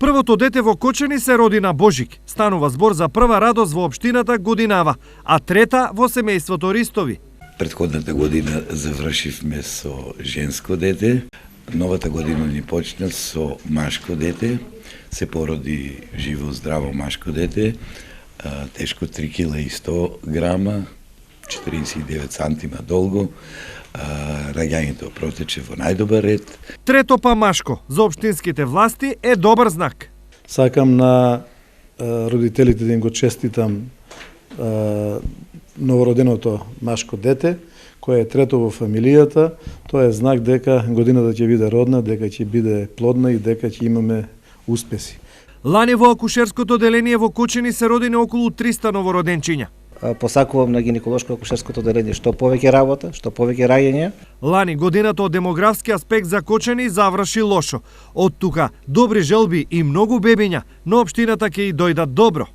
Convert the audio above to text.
Првото дете во Кочани се роди на Божик. Станува збор за прва радост во општината Годинава, а трета во семејството Ристови. Предходната година завршивме со женско дете. Новата година ни почна со машко дете. Се породи живо, здраво машко дете. Тешко 3 кила и 100 грама, 49 сантима долго. Раѓањето протече во најдобар ред. Трето па машко, за општинските власти е добар знак. Сакам на родителите да им го честитам новороденото машко дете, кое е трето во фамилијата. Тоа е знак дека годината ќе биде родна, дека ќе биде плодна и дека ќе имаме успеси. Лани во акушерското деление во Кочани се родине околу 300 новороденчиња. Посакувам на гинеколошко-акушерското деление што повеќе работа, што повеќе раѓање. Лани годината од демографски аспект за Кочани заврши лошо. Од тука добри желби и многу бебиња, но општината ќе и дојдат добро.